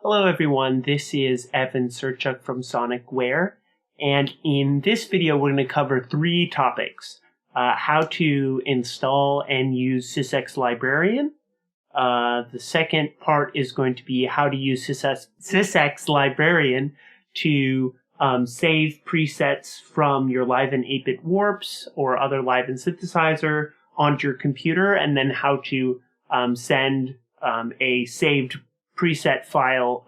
Hello everyone, this is Evan Serchuk from Sonicware, and in this video we're going to cover three topics. How to install and use Sysex Librarian. The second part is going to be how to use Sysex Librarian to save presets from your LIVEN 8-bit warps or other LIVEN synthesizer onto your computer, and then how to send a saved preset file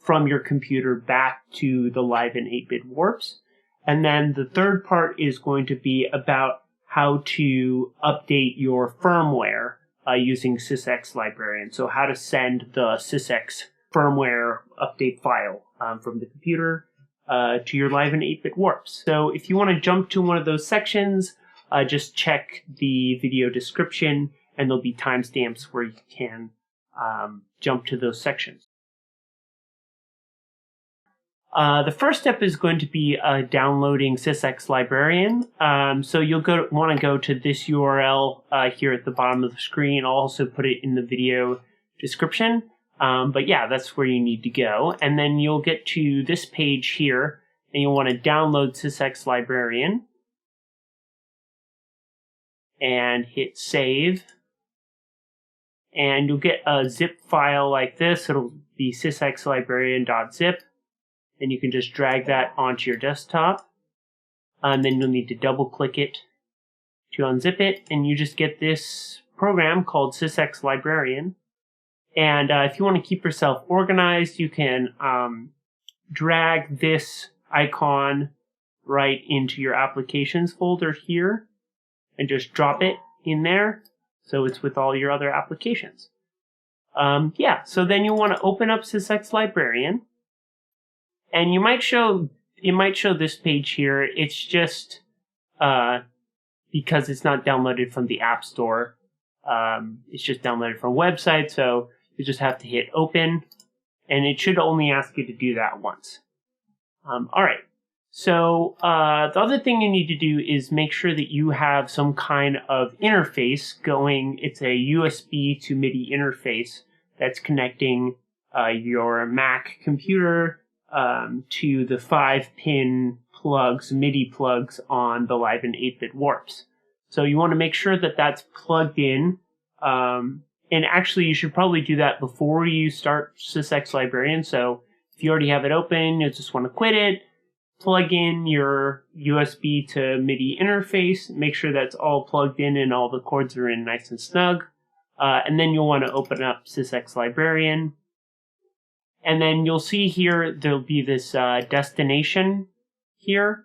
from your computer back to the LIVEN 8-bit warps. And then the third part is going to be about how to update your firmware using Sysex Librarian. So how to send the Sysex firmware update file from the computer to your LIVEN 8-bit warps. So if you want to jump to one of those sections, just check the video description and there'll be timestamps where you can jump to those sections. The first step is going to be downloading Sysex Librarian. So you'll want to go to this URL here at the bottom of the screen. I'll also put it in the video description. But yeah, that's where you need to go. And then you'll get to this page here, and you'll want to download Sysex Librarian. And hit save. And you'll get a zip file like this. It'll be sysexlibrarian.zip. And you can just drag that onto your desktop. And then you'll need to double click it to unzip it. And you just get this program called Sysex Librarian. And if you want to keep yourself organized, you can drag this icon right into your applications folder here. And just drop it in there. So it's with all your other applications. So then you'll want to open up Sysex Librarian. And it might show this page here. It's just because it's not downloaded from the App Store. It's just downloaded from a website. So you just have to hit open. And it should only ask you to do that once. All right. So the other thing you need to do is make sure that you have some kind of interface going. It's a USB to MIDI interface that's connecting your Mac computer to the 5-pin plugs, MIDI plugs on the LIVEN 8-bit warps. So you want to make sure that that's plugged in. And actually, you should probably do that before you start Sysex Librarian. So if you already have it open, you just want to quit it. Plug in your USB to MIDI interface, make sure that's all plugged in and all the cords are in nice and snug. And then you'll want to open up Sysex Librarian. And then you'll see here, there'll be this destination here.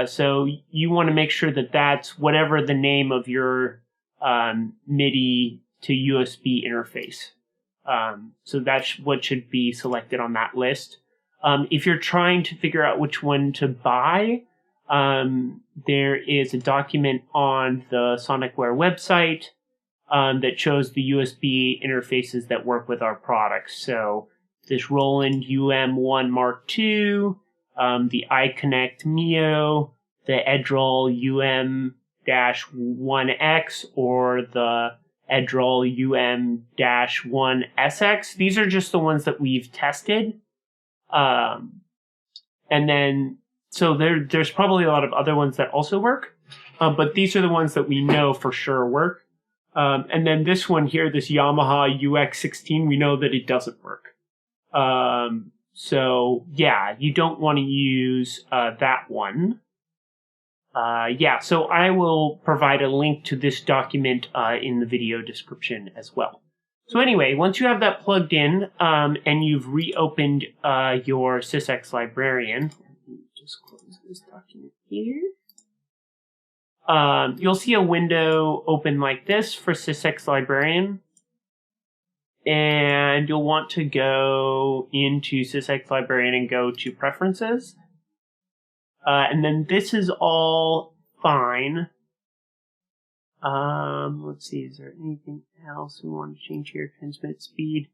So you want to make sure that that's whatever the name of your MIDI to USB interface. So that's what should be selected on that list. If you're trying to figure out which one to buy, there is a document on the Sonicware website that shows the USB interfaces that work with our products. So this Roland UM1 Mark II, the iConnect Mio, the Edrol UM-1X, or the Edrol UM-1SX. These are just the ones that we've tested. And then, so there's probably a lot of other ones that also work, but these are the ones that we know for sure work. And then this one here, this Yamaha UX16, we know that it doesn't work. So yeah, you don't want to use, that one. So I will provide a link to this document, in the video description as well. So anyway, once you have that plugged in and you've reopened your Sysex Librarian, let me just close this document here. You'll see a window open like this for Sysex Librarian. And you'll want to go into Sysex Librarian and go to Preferences. And then this is all fine. Let's see, is there anything else we want to change here? Transmit speed.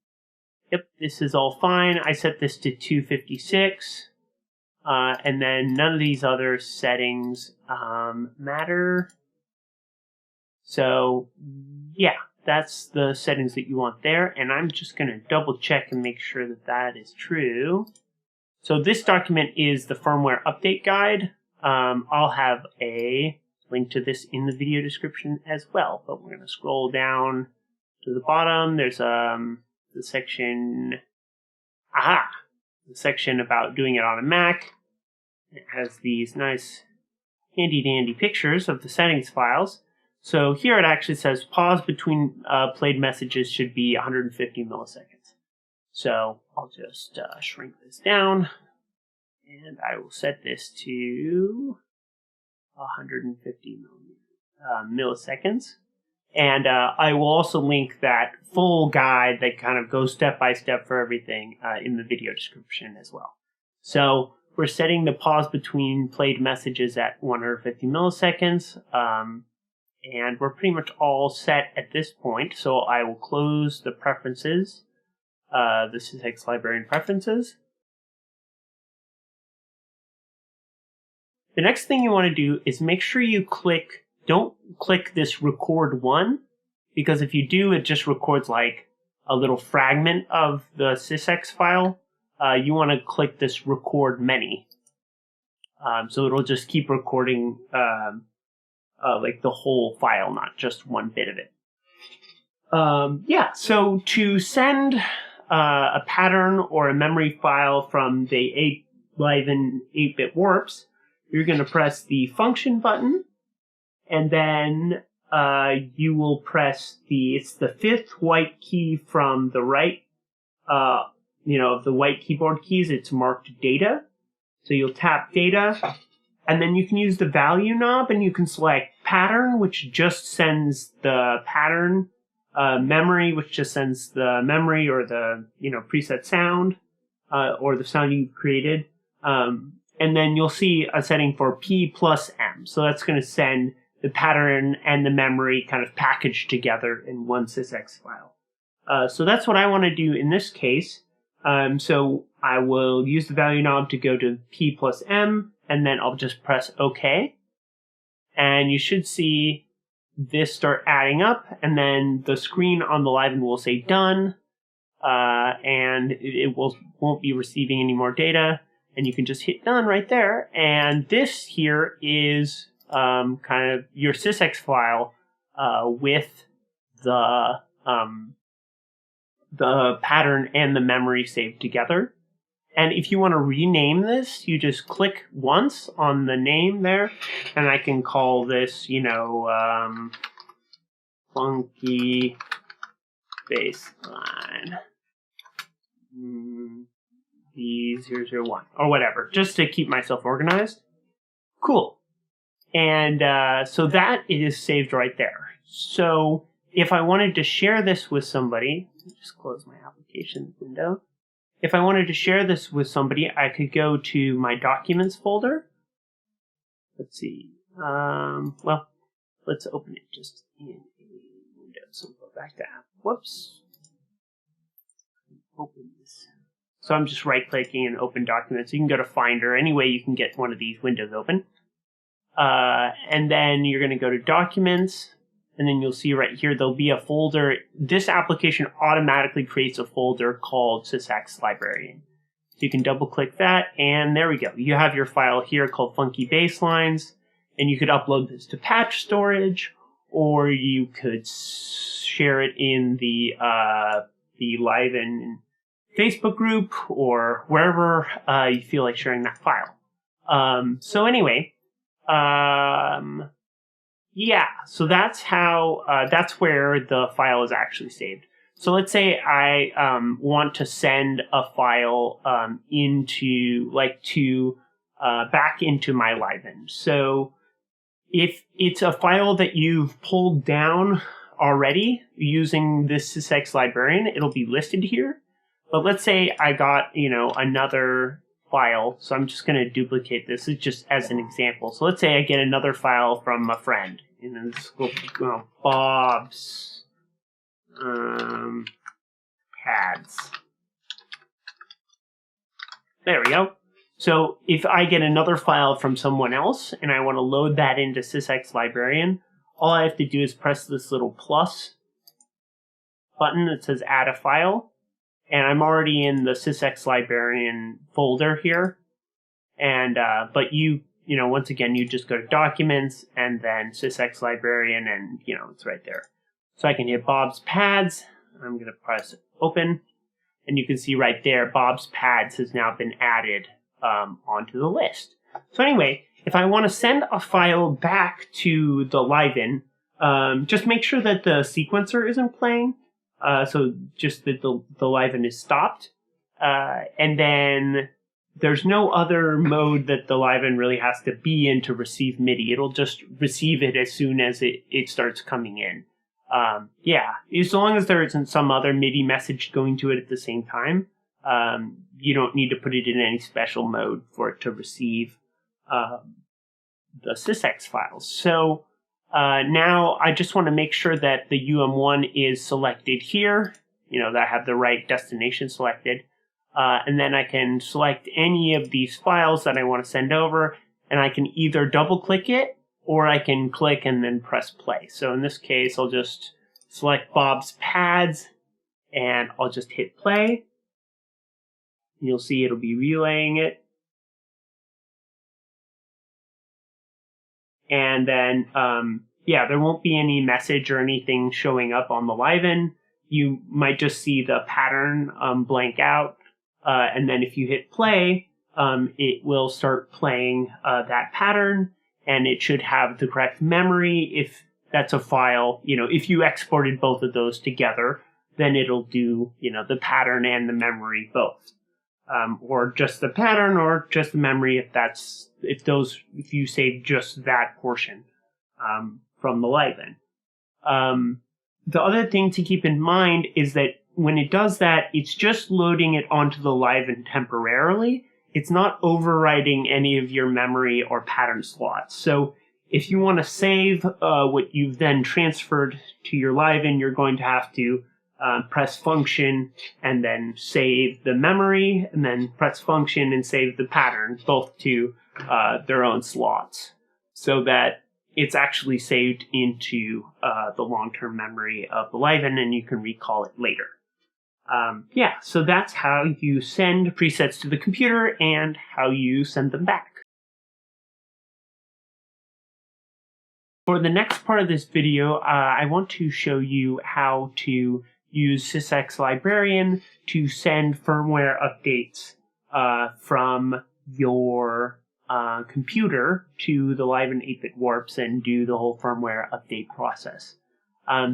Yep, this is all fine. I set this to 256. And then none of these other settings matter. So, yeah, that's the settings that you want there. And I'm just going to double check and make sure that that is true. So this document is the firmware update guide. I'll have a link to this in the video description as well. But we're going to scroll down to the bottom. There's the section, the section about doing it on a Mac. It has these nice handy dandy pictures of the settings files. So here it actually says pause between played messages should be 150 milliseconds. So I'll just shrink this down, and I will set this to 150 milliseconds. And I will also link that full guide that kind of goes step by step for everything in the video description as well. So we're setting the pause between played messages at 150 milliseconds. And we're pretty much all set at this point. So I will close the preferences, the Sysex Librarian preferences. The next thing you want to do is make sure you don't click this record one, because if you do, it just records like a little fragment of the Sysex file. You want to click this record many. So it'll just keep recording like the whole file, not just one bit of it. So to send a pattern or a memory file from the LIVEN 8-bit warps, you're going to press the function button, and then you will press it's the 5th white key from the right, of the white keyboard keys. It's marked data. So you'll tap data, and then you can use the value knob, and you can select pattern, which just sends the pattern, memory, which just sends the memory or the preset sound, or the sound you've created. And then you'll see a setting for P plus M. So that's going to send the pattern and the memory kind of packaged together in one Sysex file. So that's what I want to do in this case. So I will use the value knob to go to P plus M, and then I'll just press OK. And you should see this start adding up, and then the screen on the LIVEN will say done, and it won't be receiving any more data, and you can just hit done right there. And this here is kind of your Sysex file with the pattern and the memory saved together. And if you want to rename this, you just click once on the name there, and I can call this, funky baseline B001 or whatever, just to keep myself organized. Cool. And so that is saved right there. So if I wanted to share this with somebody, let me just close my application window. If I wanted to share this with somebody, I could go to my documents folder. Let's see. Well, let's open it just in a window. So we'll go back to app. Whoops. Open this. So I'm just right-clicking and open documents. You can go to Finder. Any way you can get one of these windows open. And then you're going to go to Documents. And then you'll see right here, there'll be a folder. This application automatically creates a folder called Sysex Librarian. So you can double click that, and there we go. You have your file here called Funky Baselines, and you could upload this to patch storage, or you could share it in the LIVEN Facebook group, or wherever you feel like sharing that file. So anyway, yeah, so that's how, that's where the file is actually saved. So let's say I want to send a file back into my LIVEN. So if it's a file that you've pulled down already using this Sysex Librarian, it'll be listed here. But let's say I got, another file, so I'm just going to duplicate this. It's just as an example. So let's say I get another file from a friend, and then this will go Bob's pads. There we go. So if I get another file from someone else and I want to load that into Sysex Librarian, all I have to do is press this little plus, button that says Add a File. And I'm already in the Sysex Librarian folder here. And but once again, you just go to Documents and then Sysex Librarian, and it's right there. So I can hit Bob's Pads. I'm going to press Open, and you can see right there, Bob's Pads has now been added onto the list. So anyway, if I want to send a file back to the LIVEN, just make sure that the sequencer isn't playing. So just that the LIVEN is stopped. And then there's no other mode that the LIVEN really has to be in to receive MIDI. It'll just receive it as soon as it starts coming in. As long as there isn't some other MIDI message going to it at the same time, you don't need to put it in any special mode for it to receive the Sysex files. So now I just want to make sure that the UM1 is selected here, that I have the right destination selected. And then I can select any of these files that I want to send over, and I can either double click it or I can click and then press play. So in this case, I'll just select Bob's Pads and I'll just hit play. You'll see it'll be relaying it. And then, there won't be any message or anything showing up on the LIVEN. You might just see the pattern blank out. And then if you hit play, it will start playing that pattern, and it should have the correct memory. If that's a file, if you exported both of those together, then it'll do, the pattern and the memory both. Or just the pattern or just the memory if you save just that portion from the LIVEN. The other thing to keep in mind is that when it does that, it's just loading it onto the LIVEN temporarily. It's not overwriting any of your memory or pattern slots. So if you want to save what you've then transferred to your LIVEN, you're going to have to press function and then save the memory, and then press function and save the pattern, both to their own slots, so that it's actually saved into the long-term memory of the LIVEN, and you can recall it later. So that's how you send presets to the computer and how you send them back. For the next part of this video, I want to show you how to use Sysex Librarian to send firmware updates from your computer to the LIVEN 8-bit warps and do the whole firmware update process.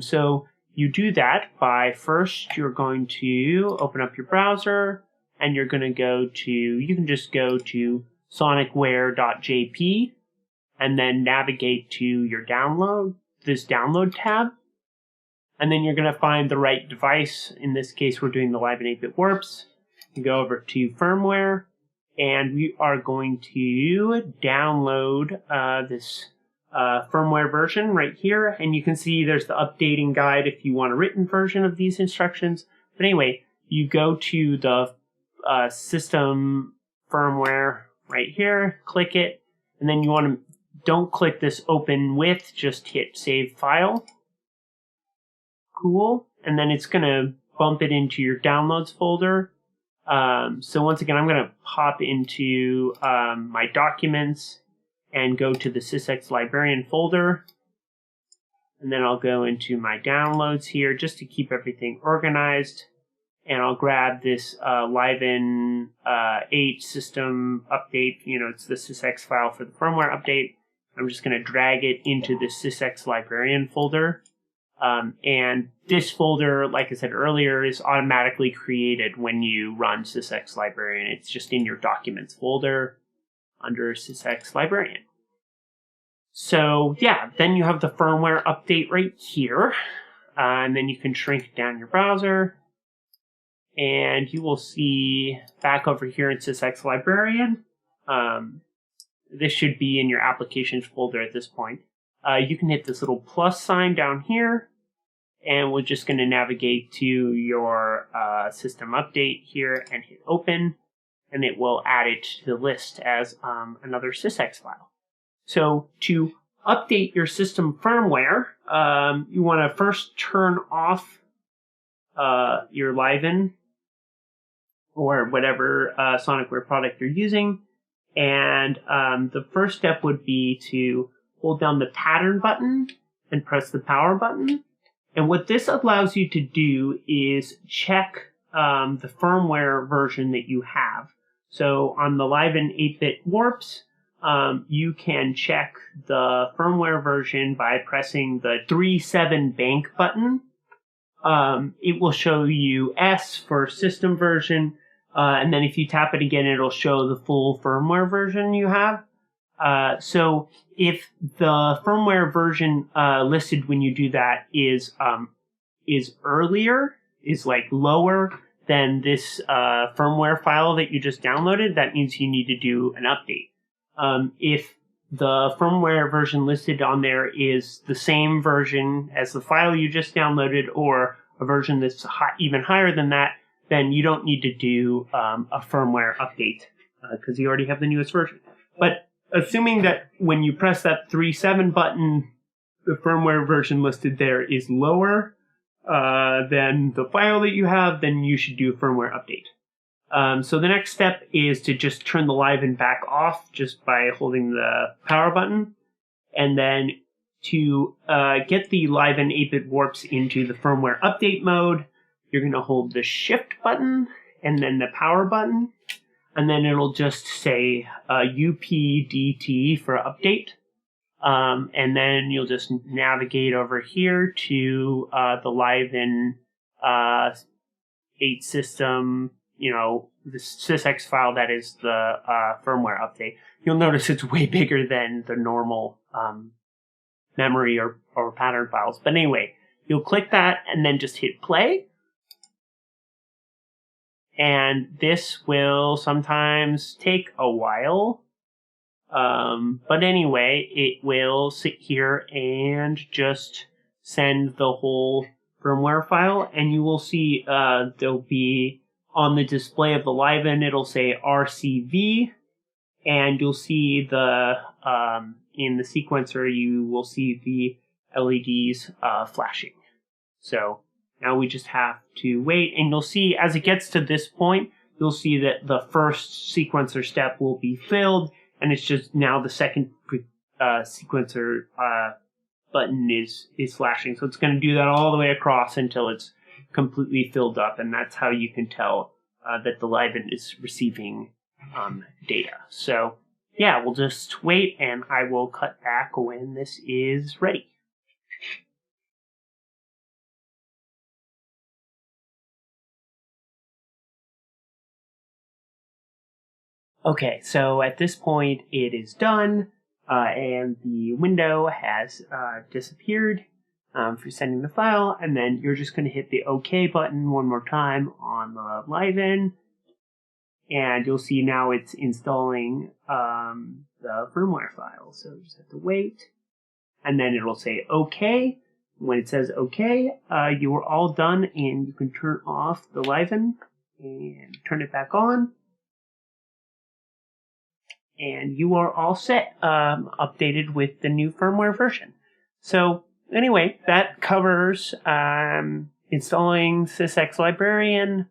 So you do that by first you're going to open up your browser, and you're going to you can just go to sonicware.jp and then navigate to your this download tab. And then you're going to find the right device. In this case, we're doing the LIVEN 8-bit warps. You go over to firmware, and we are going to download this firmware version right here. And you can see there's the updating guide if you want a written version of these instructions. But anyway, you go to the system firmware right here, click it, and then you want to don't click this open with, just hit save file. Cool. And then it's going to bump it into your downloads folder. So once again, I'm going to pop into my documents and go to the Sysex Librarian folder. And then I'll go into my downloads here just to keep everything organized. And I'll grab this LIVEN 8 system update. It's the Sysex file for the firmware update. I'm just going to drag it into the Sysex Librarian folder. And this folder, like I said earlier, is automatically created when you run Sysex Librarian. It's just in your Documents folder under Sysex Librarian. So yeah, then you have the firmware update right here. And then you can shrink down your browser. And you will see back over here in Sysex Librarian. This should be in your Applications folder at this point. You can hit this little plus sign down here. And we're just going to navigate to your system update here and hit open. And it will add it to the list as another Sysex file. So to update your system firmware, you want to first turn off your LIVEN or whatever Sonicware product you're using. And the first step would be to hold down the pattern button and press the power button. And what this allows you to do is check the firmware version that you have. So on the LIVEN 8-bit warps, you can check the firmware version by pressing the 3.7 bank button. It will show you S for system version, and then if you tap it again, it'll show the full firmware version you have. So if the firmware version listed when you do that is earlier, is like lower than this firmware file that you just downloaded, that means you need to do an update. If the firmware version listed on there is the same version as the file you just downloaded, or a version that's even higher than that, then you don't need to do a firmware update because you already have the newest version. But assuming that when you press that 3.7 button, the firmware version listed there is lower than the file that you have, then you should do a firmware update. So the next step is to just turn the LIVEN back off just by holding the power button. And then to get the LIVEN 8-bit warps into the firmware update mode, you're going to hold the shift button and then the power button. And then it'll just say UPDT for update. And then you'll just navigate over here to the LIVEN 8 system, the Sysex file that is the firmware update. You'll notice it's way bigger than the normal memory or pattern files. But anyway, you'll click that and then just hit play. And this will sometimes take a while. But anyway, it will sit here and just send the whole firmware file. And you will see there'll be on the display of the LIVEN, it'll say RCV. And you'll see the in the sequencer, you will see the LEDs flashing. So now we just have to wait, and you'll see as it gets to this point, you'll see that the first sequencer step will be filled, and it's just now the second sequencer button is flashing. So it's going to do that all the way across until it's completely filled up, and that's how you can tell that the LIVEN is receiving data. So yeah, we'll just wait, and I will cut back when this is ready. Okay, so at this point it is done, and the window has disappeared for sending the file, and then you're just going to hit the OK button one more time on the LIVEN, and you'll see now it's installing the firmware file. So you just have to wait, and then it'll say OK. When it says OK, you are all done, and you can turn off the LIVEN and turn it back on. And you are all set, updated with the new firmware version. So anyway, that covers installing Sysex Librarian,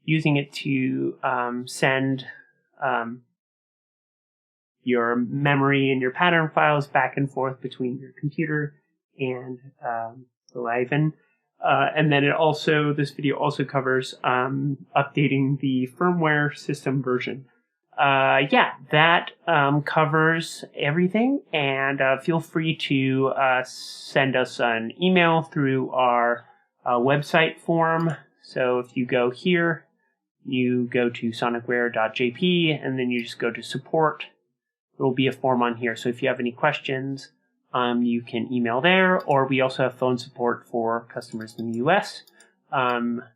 using it to send your memory and your pattern files back and forth between your computer and the LIVEN. And then this video also covers updating the firmware system version. That covers everything, and feel free to send us an email through our website form. So if you go here, you go to sonicware.jp, and then you just go to support. There will be a form on here, so if you have any questions, you can email there, or we also have phone support for customers in the US. Other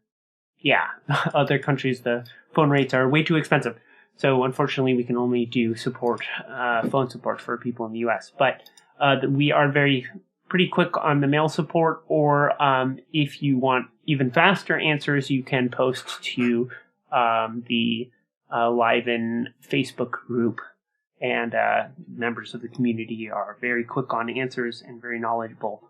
countries, the phone rates are way too expensive. So unfortunately, we can only do phone support for people in the US. But we are pretty quick on the mail support, or if you want even faster answers, you can post to the LIVEN Facebook group. And members of the community are very quick on answers and very knowledgeable